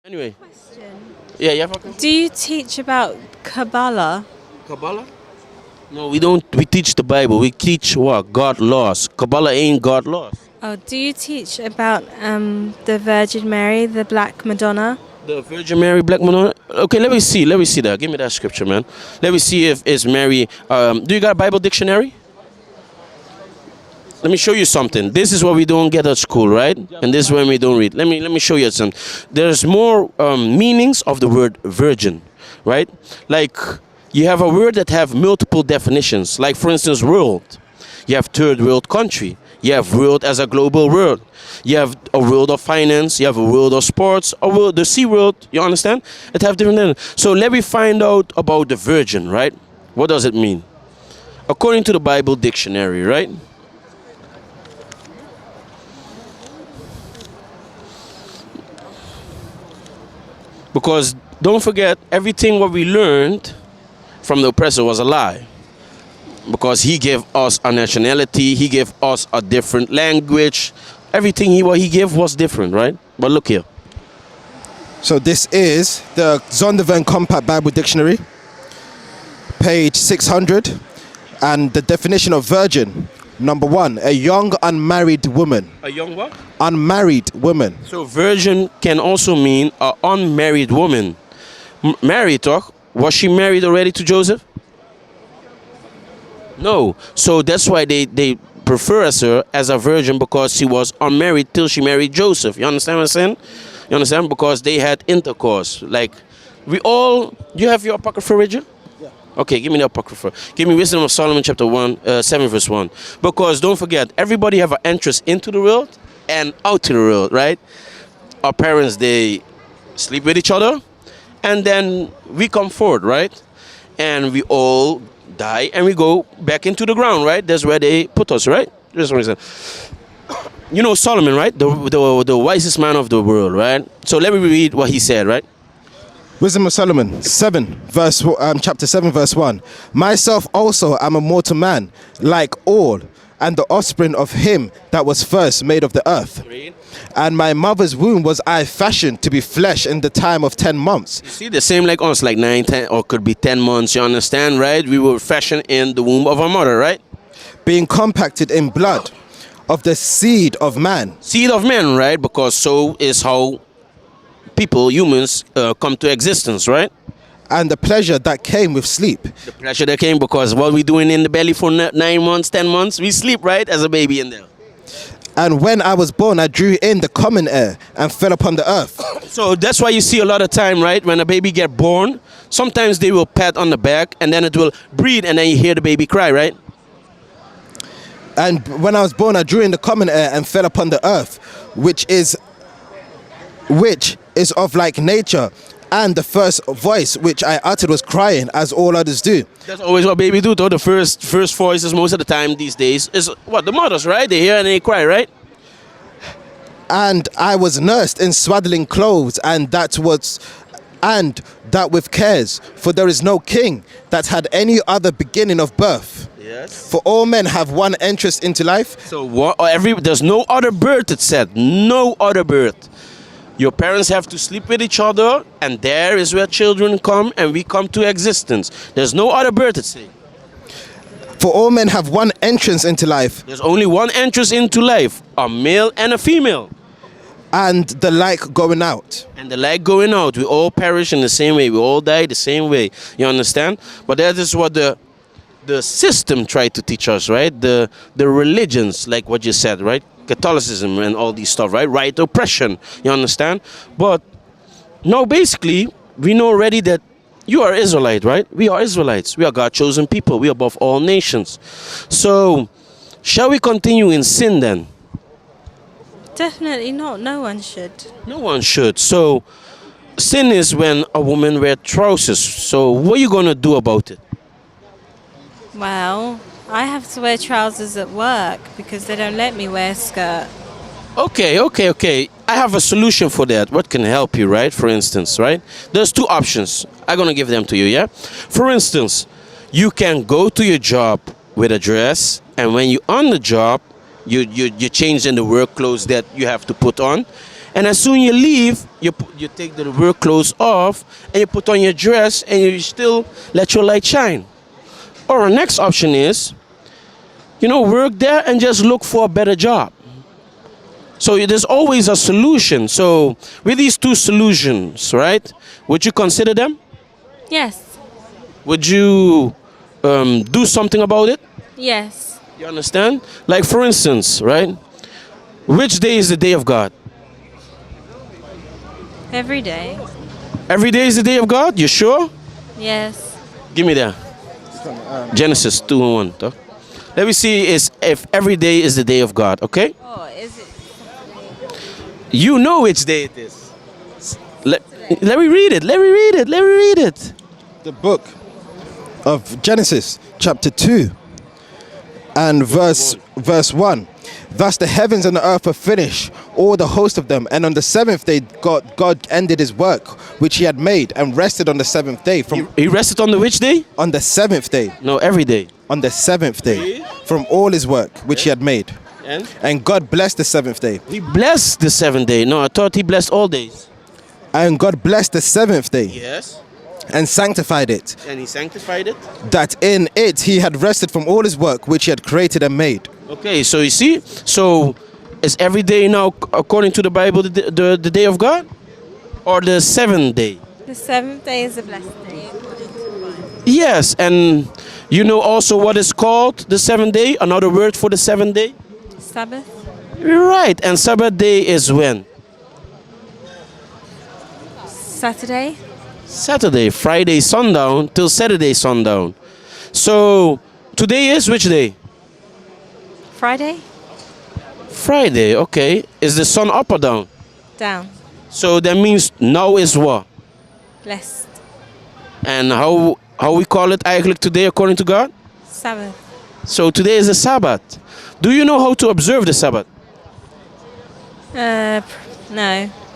Anyway, Question. yeah, you have a question? Do you teach about Kabbalah? Kabbalah? No, we don't. We teach the Bible. We teach what? God laws. Kabbalah ain't God laws. Oh, do you teach about the Virgin Mary, the Black Madonna? The Virgin Mary, Black Madonna. Okay, let me see. Let me see that. Give me that scripture, man. Let me see if it's Mary. Do you got a Bible dictionary? Let me show you something. This is what we don't get at school, right? And this is when we don't read. Let me show you something. There's more meanings of the word virgin, right? Like you have a word that have multiple definitions. Like for instance, world. You have third world country. You have world as a global world. You have a world of finance. You have a world of sports. A world, the sea world. You understand? It have different. So let me find out about the virgin, right? What does it mean? According to the Bible dictionary, right? Because don't forget, everything what we learned from the oppressor was a lie. Because he gave us a nationality, he gave us a different language. Everything what he gave was different, right? But look here. So this is the Zondervan Compact Bible Dictionary, page 600, and the definition of virgin. Number 1, a young unmarried woman. A young what? Unmarried woman. So virgin can also mean an unmarried woman. Married, toch? Was she married already to Joseph? No. So that's why they prefer her as a virgin, because she was unmarried till she married Joseph. You understand what I'm saying? You understand? Because they had intercourse. Like, we all... You have your apocrypha, Richard? Yeah. Okay, give me the apocrypha. Give me Wisdom of Solomon chapter 7 verse 1. Because don't forget, everybody have an entrance into the world and out to the world, right? Our parents, they sleep with each other, and then we come forward, right? And we all die and we go back into the ground, right? That's where they put us, right? That's what I said. You know Solomon, right? The wisest man of the world, right? So let me read what he said, right? Wisdom of Solomon, chapter 7, verse 1. Myself also am a mortal man, like all, and the offspring of him that was first made of the earth. And my mother's womb was I fashioned to be flesh in the time of 10 months. You see, the same like us, like 9, 10, or could be 10 months, you understand, right? We were fashioned in the womb of our mother, right? Being compacted in blood of the seed of man. Seed of man, right? Because so is how people, humans, come to existence, right? And the pleasure that came with sleep. The pleasure that came because what we doing in the belly for 9 months, 10 months, we sleep, right? As a baby in there. And when I was born, I drew in the common air and fell upon the earth. So that's why you see a lot of time, right? When a baby get born, sometimes they will pat on the back and then it will breathe and then you hear the baby cry, right? And when I was born, I drew in the common air and fell upon the earth, which is of like nature. And the first voice which I uttered was crying, as all others do. That's always what baby do, though. The first voices most of the time these days is what? The mothers, right? They hear and they cry, right? And I was nursed in swaddling clothes, and that with cares, for there is no king that had any other beginning of birth. Yes. For all men have one entrance into life. So there's no other birth, it said. No other birth. Your parents have to sleep with each other, and there is where children come, and we come to existence. There's no other birth, it says. For all men have one entrance into life. There's only one entrance into life, a male and a female. And the like going out. And the like going out. We all perish in the same way. We all die the same way. You understand? But that is what the system tried to teach us, right? The religions, like what you said, right? Catholicism and all these stuff, right? Right oppression, you understand? But no, basically, we know already that you are Israelite, right? We are Israelites. We are God's chosen people. We are above all nations. So, shall we continue in sin then? Definitely not. No one should. No one should. So, sin is when a woman wears trousers. So, what are you going to do about it? Well, I have to wear trousers at work because they don't let me wear a skirt. Okay. I have a solution for that. What can help you, right? For instance, right? There's 2 options. I'm going to give them to you, yeah? For instance, you can go to your job with a dress, and when you're on the job, you change in the work clothes that you have to put on, And as soon you leave, you take the work clothes off and you put on your dress and you still let your light shine. Or our next option is, work there and just look for a better job. So there's always a solution. So with these two solutions, right, would you consider them? Yes. Would you do something about it? Yes. You understand? Like for instance, right, which day is the day of God? Every day. Every day is the day of God? You sure? Yes. Give me that. Genesis 2:1. Let me see if every day is the day of God, okay? Oh, is it? You know which day it is. Let me read it. Let me read it. Let me read it. The book of Genesis, chapter 2, and verse 1. Thus the heavens and the earth were finished, all the host of them. And on the seventh day, God ended his work, which he had made, and rested on the seventh day. He rested on the which day? On the seventh day. No, every day. On the seventh day, from all his work, which he had made. And God blessed the seventh day. He blessed the seventh day. No, I thought he blessed all days. And God blessed the seventh day. Yes. And sanctified it. And he sanctified it. That in it he had rested from all his work, which he had created and made. Okay, so you see, so is every day now, according to the Bible, the day of God? Or the seventh day? The seventh day is a blessed day. Yes, and you know also what is called the seventh day? Another word for the seventh day? Sabbath. You're right, and Sabbath day is when? Saturday. Saturday, Friday sundown till Saturday sundown. So today is which day? Friday. Friday, okay. Is the sun up or down? Down. So that means now is what? Blessed. And how we call it eigenlijk today according to God? Sabbath. So today is the Sabbath. Do you know how to observe the Sabbath? No.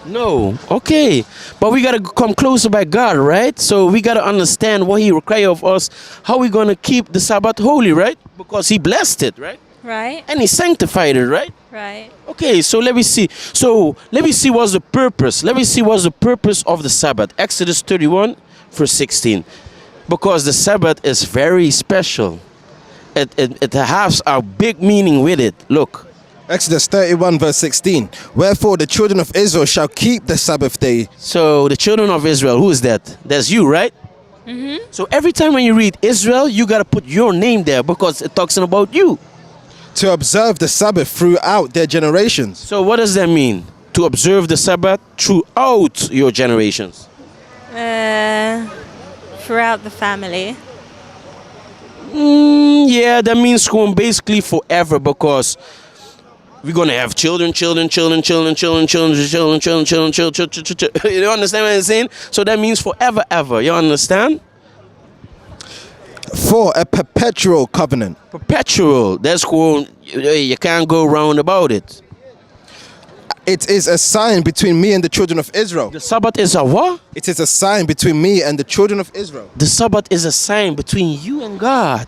No. Okay. But we got to come closer by God, right? So we got to understand what he requires of us, how we going to keep the Sabbath holy, right? Because he blessed it, right? Right. And he sanctified it, right? Right. Okay, so let me see. So let me see what's the purpose. Let me see what's the purpose of the Sabbath. Exodus 31, verse 16. Because the Sabbath is very special. It has a big meaning with it. Look. Exodus 31, verse 16. Wherefore the children of Israel shall keep the Sabbath day. So the children of Israel, who is that? That's you, right? Mm-hmm. So every time when you read Israel, you got to put your name there because it talks about you. To observe the Sabbath throughout their generations. So what does that mean? To observe the Sabbath throughout your generations? Throughout the family. Yeah, that means going basically forever because we're going to have children. You understand what I'm saying? So that means forever, ever. You understand? For a perpetual covenant. Perpetual. That's cool. You can't go round about it. It is a sign between me and the children of Israel. The Sabbath is a what? It is a sign between me and the children of Israel. The Sabbath is a sign between you and God.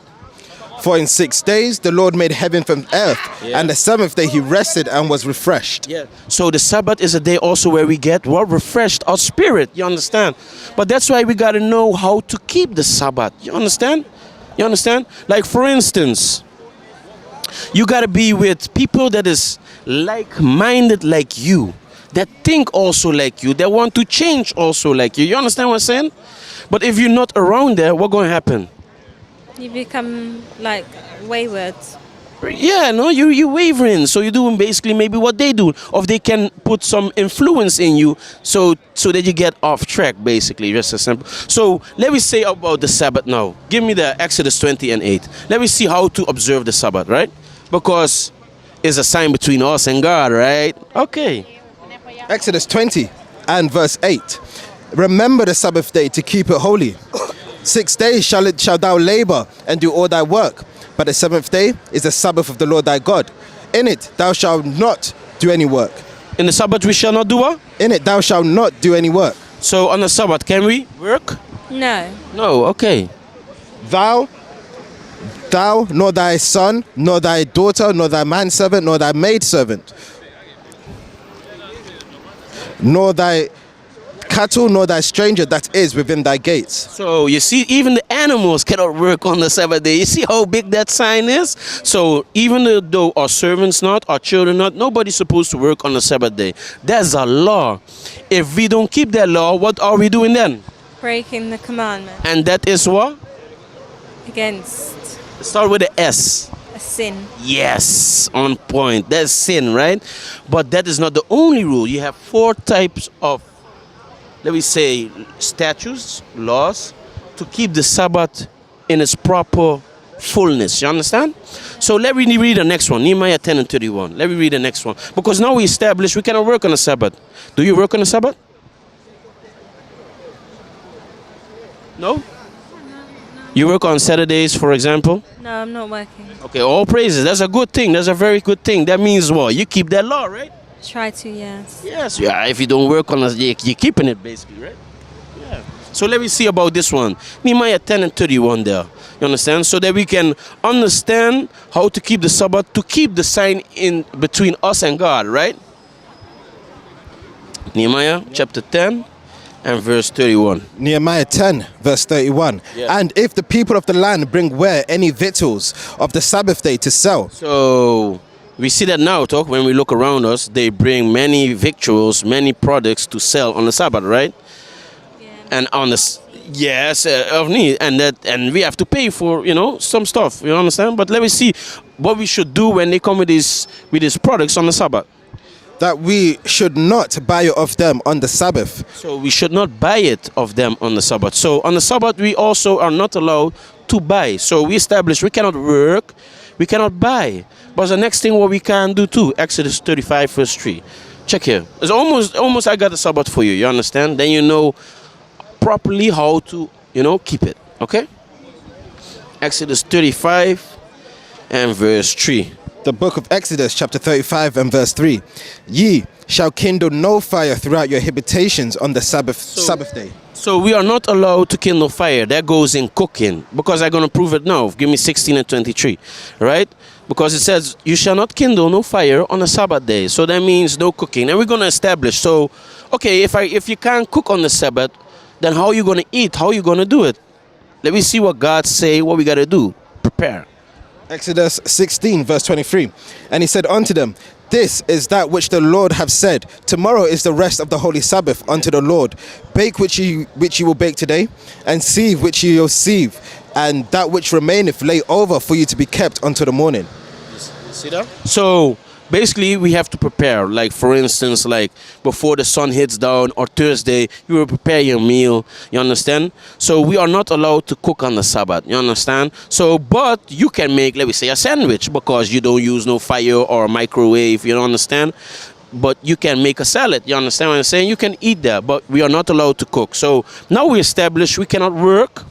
For in 6 days the Lord made heaven from earth, and the seventh day he rested and was refreshed. Yeah. So the Sabbath is a day also where we get what? Refreshed our spirit. You understand? But that's why we got to know how to keep the Sabbath. You understand? You understand? Like for instance, you got to be with people that is like-minded like you, that think also like you, that want to change also like you. You understand what I'm saying? But if you're not around there, what's going to happen? You become like wayward. Yeah, no, you wavering. So you're doing basically maybe what they do. Or if they can put some influence in you so that you get off track, basically. Just as simple. So let me say about the Sabbath now. Give me the Exodus 20 and 8. Let me see how to observe the Sabbath, right? Because it's a sign between us and God, right? Okay. Exodus 20 and verse 8. Remember the Sabbath day to keep it holy. 6 days shall thou labor and do all thy work. But the seventh day is the Sabbath of the Lord thy God. In it thou shalt not do any work. In the Sabbath we shall not do what? In it thou shalt not do any work. So on the Sabbath can we work? No. No, okay. Thou, nor thy son, nor thy daughter, nor thy manservant, nor thy maidservant. nor thy cattle, nor thy stranger that is within thy gates. So you see, even the animals cannot work on the Sabbath day. You see how big that sign is? So even though our servants not, our children not, nobody's supposed to work on the Sabbath day. There's a law. If we don't keep that law, what are we doing then? Breaking the commandment. And that is what? Against Start with the S. a sin. Yes, on point. That's sin, right? But that is not the only rule. You have 4 types of, let me say, statutes, laws, to keep the Sabbath in its proper fullness. You understand? So let me read the next one, Nehemiah 10 and 31. Let me read the next one. Because now we establish we cannot work on the Sabbath. Do you work on the Sabbath? No? You work on Saturdays, for example? No, I'm not working. Okay, all praises. That's a good thing. That's a very good thing. That means what? You keep that law, right? Try to, yes. Yes. Yeah, if you don't work on it, you're keeping it basically, right? Yeah. So let me see about this one. Nehemiah 10 and 31 there. You understand? So that we can understand how to keep the Sabbath, to keep the sign in between us and God, right? Nehemiah chapter 10 and verse 31. Nehemiah 10, verse 31. Yeah. And if the people of the land bring where any victuals of the Sabbath day to sell. So we see that now, talk, when we look around us, they bring many victuals, many products to sell on the Sabbath, right? Yeah. And on the yes, of need, and we have to pay for, you know, some stuff. You understand? But let me see what we should do when they come with these products on the Sabbath. That we should not buy of them on the Sabbath. So we should not buy it of them on the Sabbath. So on the Sabbath we also are not allowed to buy. So we establish we cannot work, we cannot buy. But the next thing what we can do too, Exodus 35 verse 3. Check here. It's almost I got the Sabbath for you. You understand? Then you know properly how to, you know, keep it. Okay? Exodus 35 and verse 3. The book of Exodus, chapter 35 and verse 3. Ye shall kindle no fire throughout your habitations on the Sabbath day. So we are not allowed to kindle fire. That goes in cooking. Because I'm going to prove it now. Give me 16 and 23. Right? Because it says, you shall not kindle no fire on the Sabbath day. So that means no cooking. And we're going to establish. So, okay, if you can't cook on the Sabbath, then how are you going to eat? How are you going to do it? Let me see what God say, what we got to do. Prepare. Exodus 16, verse 23. And he said unto them, this is that which the Lord hath said. Tomorrow is the rest of the holy Sabbath unto the Lord. Bake which ye will bake today, and sieve which ye will sieve, and that which remaineth lay over for you to be kept until the morning. You see that? So basically we have to prepare. Like for instance, like before the sun hits down or Thursday, you will prepare your meal. You understand? So we are not allowed to cook on the Sabbath. You understand? So but you can make, let me say, a sandwich because you don't use no fire or a microwave. You understand? But you can make a salad. You understand what I'm saying? You can eat that, but we are not allowed to cook. So now we establish we cannot work,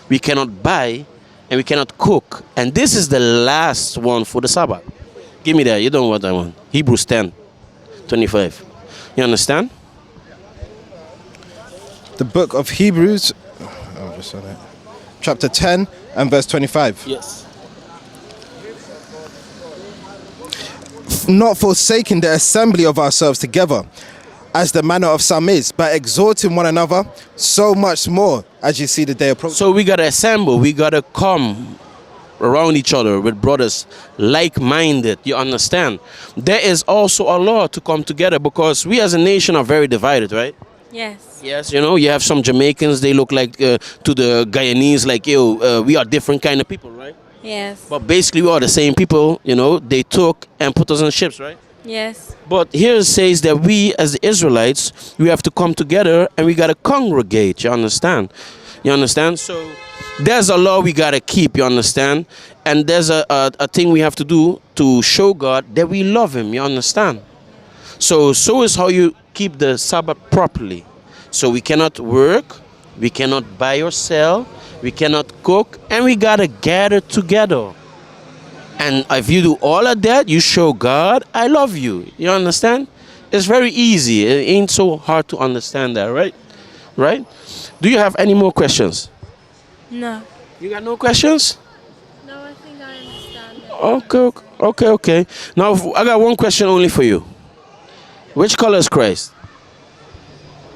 we cannot buy, and we cannot cook. And this is the last one for the Sabbath. Give me that. You don't know what I want. Hebrews 10, 25. You understand? The book of Hebrews, chapter 10 and verse 25. Yes. Not forsaking the assembly of ourselves together, as the manner of some is, but exhorting one another, so much more as you see the day approaching. So we got to assemble. We got to come around each other with brothers like-minded. You understand? There is also a law to come together because we as a nation are very divided, right? Yes. Yes, you know, you have some Jamaicans, they look like to the Guyanese like, yo, we are different kind of people, right? Yes. But basically we are the same people, you know, they took and put us on ships, right? Yes. But here it says that we as the Israelites, we have to come together and we got to congregate, you understand? You understand? So there's a law we got to keep, you understand? And there's a thing we have to do to show God that we love him, you understand? So is how you keep the Sabbath properly. So we cannot work, we cannot buy or sell, we cannot cook, and we got to gather together. And if you do all of that, you show God, I love you. You understand? It's very easy. It ain't so hard to understand that, right? Right? Do you have any more questions? No. You got no questions? No, I think I understand it. Okay. Now, I got one question only for you. Which color is Christ?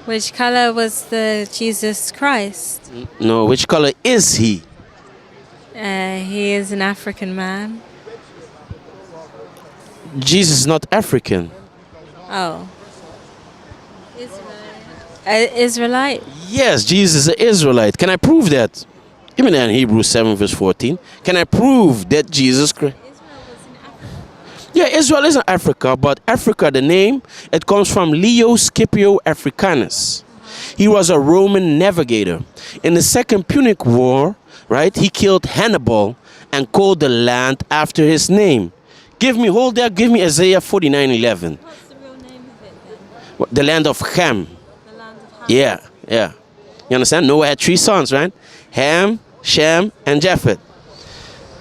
Which color was the Jesus Christ? No, which color is he? He is an African man. Jesus is not African. Oh. Israelite? Yes, Jesus is an Israelite. Can I prove that? Give me that in Hebrews 7 verse 14. Can I prove that Jesus Christ? Yeah, Israel is in Africa, but Africa, the name, it comes from Leo Scipio Africanus. He was a Roman navigator. In the Second Punic War, right, he killed Hannibal and called the land after his name. Give me Isaiah 49:11. What's the real name of it then? The land of Ham. The land of Ham? Yeah. You understand? Noah had 3 sons, right? Ham, Shem, and Japheth.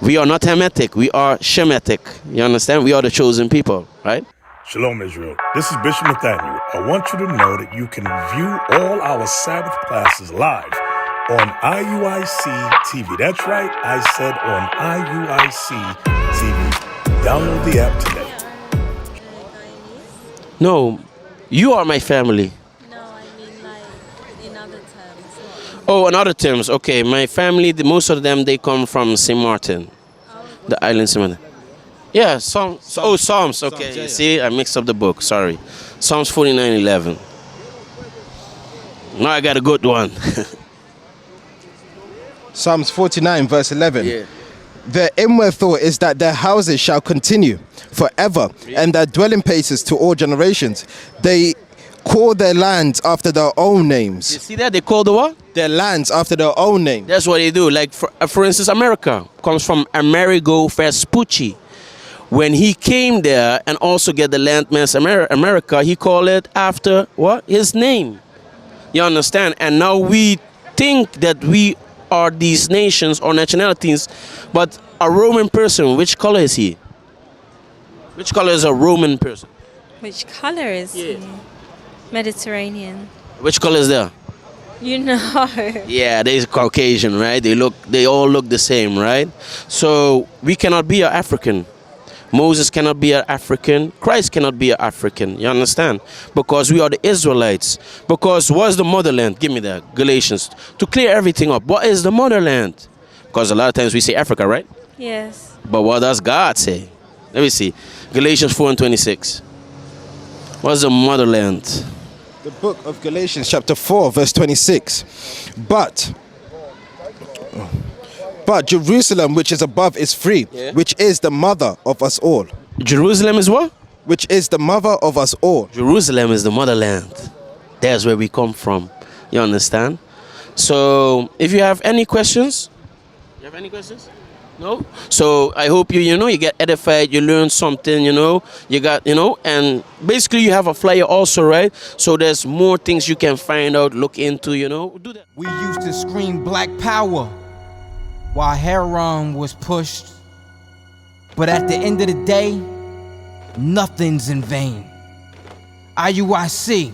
We are not Hamitic, we are Shemitic. You understand? We are the chosen people, right? Shalom, Israel. This is Bishop Nathaniel. I want you to know that you can view all our Sabbath classes live on IUIC TV. That's right, I said on IUIC TV. Download the app today. No, you are my family. No, I mean like in other terms. Oh, in other terms, okay. My family, most of them, they come from St. Martin, the island St. Martin. Yeah, Psalms. Oh, Psalms. Okay, Psalms, yeah. See, I mixed up the book. Sorry. Psalms 49:11. Now I got a good one. Psalms 49 verse 11. Yeah. Their inward thought is that their houses shall continue forever, and their dwelling places to all generations. They call their lands after their own You names. see that? They call the what? Their lands after their own name. That's what they do. Like, for instance, America comes from Amerigo Vespucci. When he came there and also get the landmass America, he called it after what? His name. You understand? And now we think that we are these nations or nationalities, but a Roman person, which color is he? Which color is a Roman person? Which color is he? Mediterranean. Which color is there? You know. Yeah, they're Caucasian, right? They all look the same, right? So we cannot be an African. Moses cannot be an African. Christ cannot be an African. You understand? Because we are the Israelites. Because what's the motherland? Give me that. Galatians. To clear everything up, what is the motherland? Because a lot of times we say Africa, right? Yes. But what does God say? Let me see. Galatians 4:26. What's the motherland? The book of Galatians chapter 4 verse 26. But Jerusalem, which is above, is free, Yeah. which is the mother of us all. Jerusalem is what? Which is the mother of us all. Jerusalem is the motherland. That's where we come from. You understand? So, if you have any questions, you have any questions? No? So, I hope you get edified, you learn something, you got, and basically you have a flyer also, right? So, there's more things you can find out, look into, do that. We used to scream black power while heroin was pushed. But at the end of the day, nothing's in vain. IUIC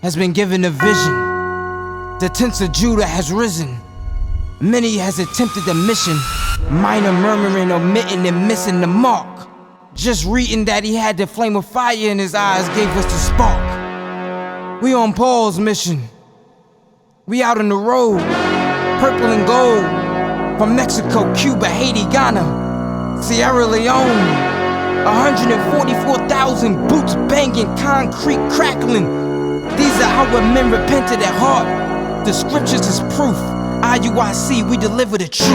has been given a vision. The tents of Judah has risen. Many has attempted the mission, minor murmuring, omitting, and missing the mark. Just reading that he had the flame of fire in his eyes gave us the spark. We on Paul's mission. We out on the road, purple and gold, from Mexico, Cuba, Haiti, Ghana, Sierra Leone. 144,000 boots banging, concrete crackling. These are how men repented at heart. The scriptures is proof. IUIC, we deliver the truth.